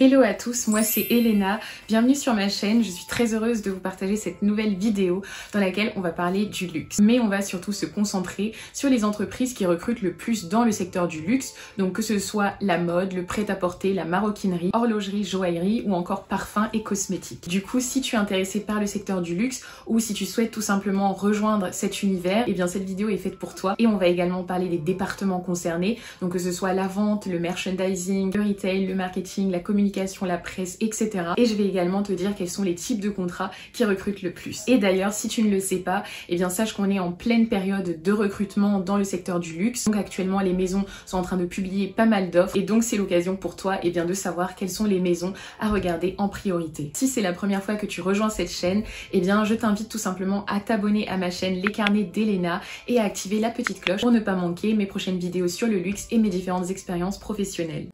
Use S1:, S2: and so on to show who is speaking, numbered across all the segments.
S1: Hello à tous, moi c'est Elena, bienvenue sur ma chaîne, je suis très heureuse de vous partager cette nouvelle vidéo dans laquelle on va parler du luxe. Mais on va surtout se concentrer sur les entreprises qui recrutent le plus dans le secteur du luxe, donc que ce soit la mode, le prêt-à-porter, la maroquinerie, horlogerie, joaillerie ou encore parfums et cosmétiques. Du coup, si tu es intéressé par le secteur du luxe ou si tu souhaites tout simplement rejoindre cet univers, et bien cette vidéo est faite pour toi. Et on va également parler des départements concernés, donc que ce soit la vente, le merchandising, le retail, le marketing, la communication, la presse, etc. Et je vais également te dire quels sont les types de contrats qui recrutent le plus. Et d'ailleurs, si tu ne le sais pas, eh bien sache qu'on est en pleine période de recrutement dans le secteur du luxe. Donc actuellement, les maisons sont en train de publier pas mal d'offres et donc c'est l'occasion pour toi eh bien, de savoir quelles sont les maisons à regarder en priorité. Si c'est la première fois que tu rejoins cette chaîne, eh bien je t'invite tout simplement à t'abonner à ma chaîne Les Carnets d'Elena et à activer la petite cloche pour ne pas manquer mes prochaines vidéos sur le luxe et mes différentes expériences professionnelles.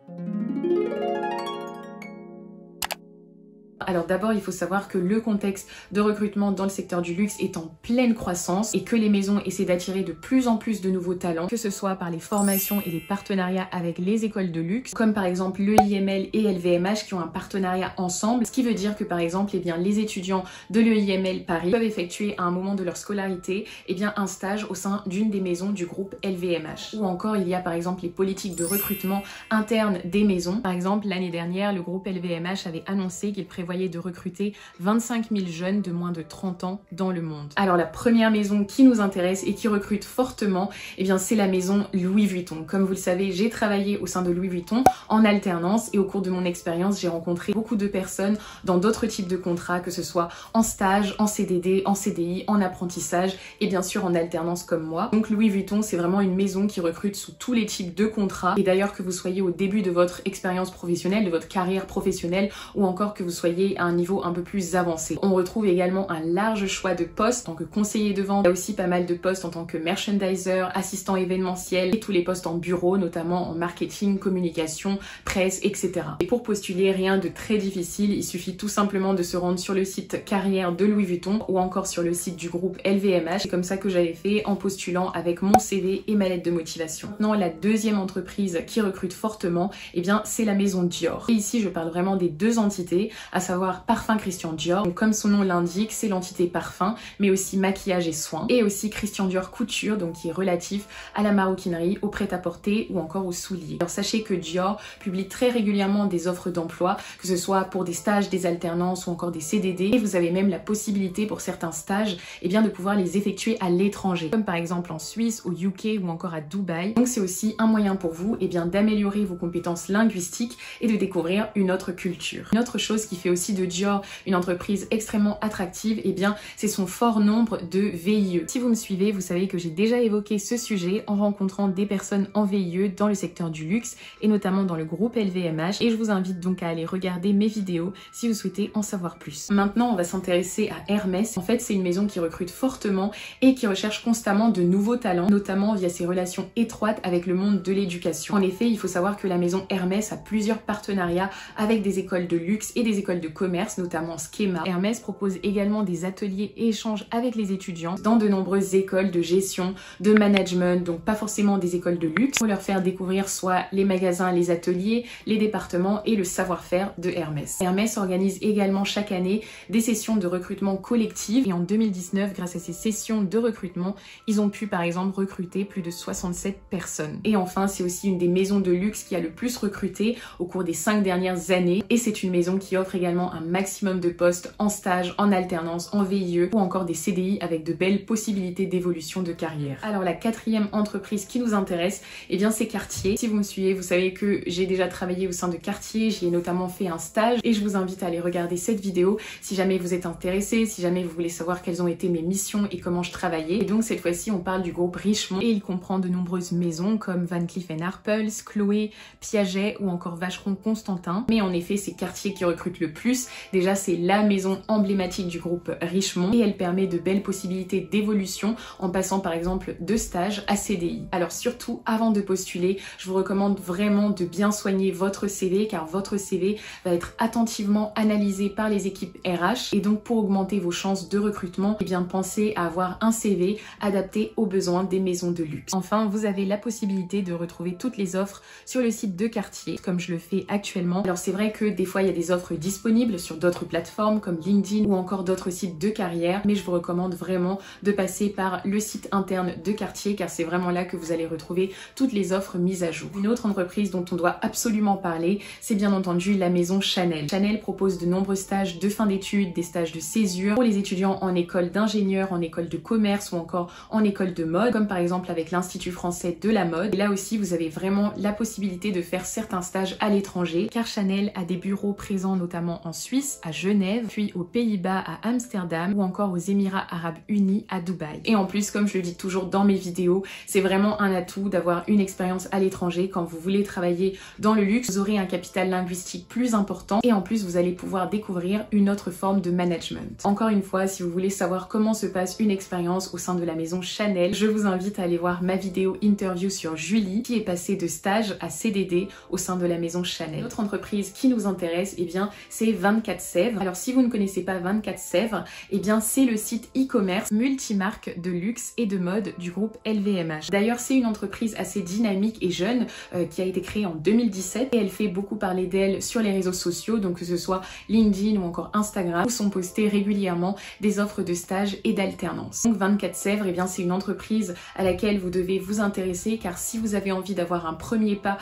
S1: Alors d'abord, il faut savoir que le contexte de recrutement dans le secteur du luxe est en pleine croissance et que les maisons essaient d'attirer de plus en plus de nouveaux talents, que ce soit par les formations et les partenariats avec les écoles de luxe, comme par exemple le IML et LVMH qui ont un partenariat ensemble, ce qui veut dire que par exemple, eh bien, les étudiants de l'EIML Paris peuvent effectuer à un moment de leur scolarité eh bien, un stage au sein d'une des maisons du groupe LVMH. Ou encore, il y a par exemple les politiques de recrutement interne des maisons. Par exemple, l'année dernière, le groupe LVMH avait annoncé qu'il prévoyait de recruter 25 000 jeunes de moins de 30 ans dans le monde. Alors la première maison qui nous intéresse et qui recrute fortement, eh bien c'est la maison Louis Vuitton. Comme vous le savez, j'ai travaillé au sein de Louis Vuitton en alternance et au cours de mon expérience, j'ai rencontré beaucoup de personnes dans d'autres types de contrats, que ce soit en stage, en CDD, en CDI, en apprentissage et bien sûr en alternance comme moi. Donc Louis Vuitton, c'est vraiment une maison qui recrute sous tous les types de contrats. Et d'ailleurs que vous soyez au début de votre expérience professionnelle, de votre carrière professionnelle ou encore que vous soyez à un niveau un peu plus avancé. On retrouve également un large choix de postes en tant que conseiller de vente. Il y a aussi pas mal de postes en tant que merchandiser, assistant événementiel et tous les postes en bureau, notamment en marketing, communication, presse, etc. Et pour postuler, rien de très difficile. Il suffit tout simplement de se rendre sur le site carrière de Louis Vuitton ou encore sur le site du groupe LVMH. C'est comme ça que j'avais fait en postulant avec mon CV et ma lettre de motivation. Maintenant, la deuxième entreprise qui recrute fortement, eh bien, c'est la maison Dior. Et ici, je parle vraiment des deux entités, à savoir Parfum Christian Dior. Donc, comme son nom l'indique, c'est l'entité parfum, mais aussi maquillage et soins. Et aussi Christian Dior couture, donc qui est relatif à la maroquinerie, au prêt-à-porter ou encore aux souliers. Alors sachez que Dior publie très régulièrement des offres d'emploi, que ce soit pour des stages, des alternances ou encore des CDD. Et vous avez même la possibilité pour certains stages eh bien, de pouvoir les effectuer à l'étranger, comme par exemple en Suisse, au UK ou encore à Dubaï. Donc c'est aussi un moyen pour vous eh bien, d'améliorer vos compétences linguistiques et de découvrir une autre culture. Une autre chose qui fait aussi de Dior une entreprise extrêmement attractive, et bien c'est son fort nombre de VIE. Si vous me suivez, vous savez que j'ai déjà évoqué ce sujet en rencontrant des personnes en VIE dans le secteur du luxe et notamment dans le groupe LVMH, et je vous invite donc à aller regarder mes vidéos si vous souhaitez en savoir plus. Maintenant, on va s'intéresser à Hermès. En fait, c'est une maison qui recrute fortement et qui recherche constamment de nouveaux talents, notamment via ses relations étroites avec le monde de l'éducation. En effet, il faut savoir que la maison Hermès a plusieurs partenariats avec des écoles de luxe et des écoles de commerce, notamment Schema. Hermès propose également des ateliers et échanges avec les étudiants dans de nombreuses écoles de gestion, de management, donc pas forcément des écoles de luxe, pour leur faire découvrir soit les magasins, les ateliers, les départements et le savoir-faire de Hermès. Hermès organise également chaque année des sessions de recrutement collectif et en 2019, grâce à ces sessions de recrutement, ils ont pu par exemple recruter plus de 67 personnes. Et enfin, c'est aussi une des maisons de luxe qui a le plus recruté au cours des 5 dernières années et c'est une maison qui offre également un maximum de postes en stage, en alternance, en VIE ou encore des CDI avec de belles possibilités d'évolution de carrière. Alors la quatrième entreprise qui nous intéresse, eh bien c'est Cartier. Si vous me suivez, vous savez que j'ai déjà travaillé au sein de Cartier, j'y ai notamment fait un stage et je vous invite à aller regarder cette vidéo si jamais vous êtes intéressé, si jamais vous voulez savoir quelles ont été mes missions et comment je travaillais. Et donc cette fois-ci, on parle du groupe Richemont et il comprend de nombreuses maisons comme Van Cleef & Arpels, Chloé, Piaget ou encore Vacheron Constantin. Mais en effet, c'est Cartier qui recrute le plus Déjà, c'est la maison emblématique du groupe Richemont et elle permet de belles possibilités d'évolution en passant par exemple de stage à CDI. Alors surtout, avant de postuler, je vous recommande vraiment de bien soigner votre CV car votre CV va être attentivement analysé par les équipes RH et donc pour augmenter vos chances de recrutement, eh bien pensez à avoir un CV adapté aux besoins des maisons de luxe. Enfin, vous avez la possibilité de retrouver toutes les offres sur le site de Cartier comme je le fais actuellement. Alors c'est vrai que des fois il y a des offres disponibles sur d'autres plateformes comme LinkedIn ou encore d'autres sites de carrière, mais je vous recommande vraiment de passer par le site interne de Cartier car c'est vraiment là que vous allez retrouver toutes les offres mises à jour. Une autre entreprise dont on doit absolument parler, c'est bien entendu la maison Chanel. Chanel propose de nombreux stages de fin d'études, des stages de césure pour les étudiants en école d'ingénieur, en école de commerce ou encore en école de mode, comme par exemple avec l'Institut français de la mode. Et là aussi, vous avez vraiment la possibilité de faire certains stages à l'étranger car Chanel a des bureaux présents notamment en Suisse, à Genève, puis aux Pays-Bas, à Amsterdam ou encore aux Émirats Arabes Unis, à Dubaï. Et en plus, comme je le dis toujours dans mes vidéos, c'est vraiment un atout d'avoir une expérience à l'étranger quand vous voulez travailler dans le luxe. Vous aurez un capital linguistique plus important et en plus, vous allez pouvoir découvrir une autre forme de management. Encore une fois, si vous voulez savoir comment se passe une expérience au sein de la maison Chanel, je vous invite à aller voir ma vidéo interview sur Julie qui est passée de stage à CDD au sein de la maison Chanel. Notre entreprise qui nous intéresse, eh bien, c'est 24 Sèvres. Alors si vous ne connaissez pas 24 Sèvres, eh bien c'est le site e-commerce multimarque de luxe et de mode du groupe LVMH. D'ailleurs, c'est une entreprise assez dynamique et jeune qui a été créée en 2017 et elle fait beaucoup parler d'elle sur les réseaux sociaux, donc que ce soit LinkedIn ou encore Instagram, où sont postées régulièrement des offres de stage et d'alternance. Donc 24 Sèvres, eh bien c'est une entreprise à laquelle vous devez vous intéresser car si vous avez envie d'avoir un premier pas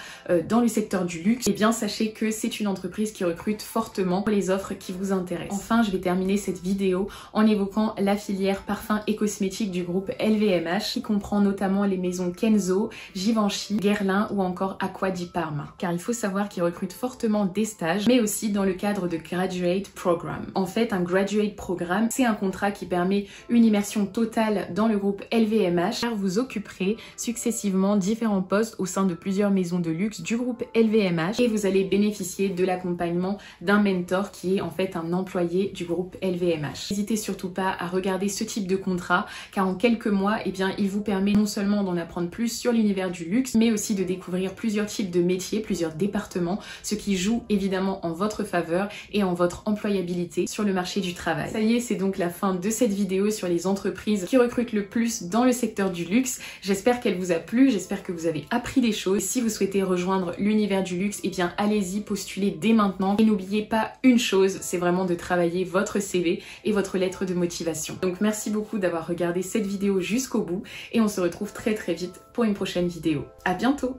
S1: dans le secteur du luxe, eh bien sachez que c'est une entreprise qui recrute fortement pour les offres qui vous intéressent. Enfin, je vais terminer cette vidéo en évoquant la filière parfum et cosmétiques du groupe LVMH qui comprend notamment les maisons Kenzo, Givenchy, Guerlain ou encore Acqua di Parma. Car il faut savoir qu'ils recrutent fortement des stages mais aussi dans le cadre de Graduate Program. En fait, un Graduate Program, c'est un contrat qui permet une immersion totale dans le groupe LVMH car vous occuperez successivement différents postes au sein de plusieurs maisons de luxe du groupe LVMH et vous allez bénéficier de l'accompagnement d'un mentor qui est en fait un employé du groupe LVMH. N'hésitez surtout pas à regarder ce type de contrat car en quelques mois, eh bien, il vous permet non seulement d'en apprendre plus sur l'univers du luxe mais aussi de découvrir plusieurs types de métiers, plusieurs départements, ce qui joue évidemment en votre faveur et en votre employabilité sur le marché du travail. Ça y est, c'est donc la fin de cette vidéo sur les entreprises qui recrutent le plus dans le secteur du luxe. J'espère qu'elle vous a plu, j'espère que vous avez appris des choses. Si vous souhaitez rejoindre l'univers du luxe, eh bien allez-y, postulez dès maintenant. Et n'oubliez pas une chose, c'est vraiment de travailler votre CV et votre lettre de motivation. Donc merci beaucoup d'avoir regardé cette vidéo jusqu'au bout et on se retrouve très vite pour une prochaine vidéo. À bientôt!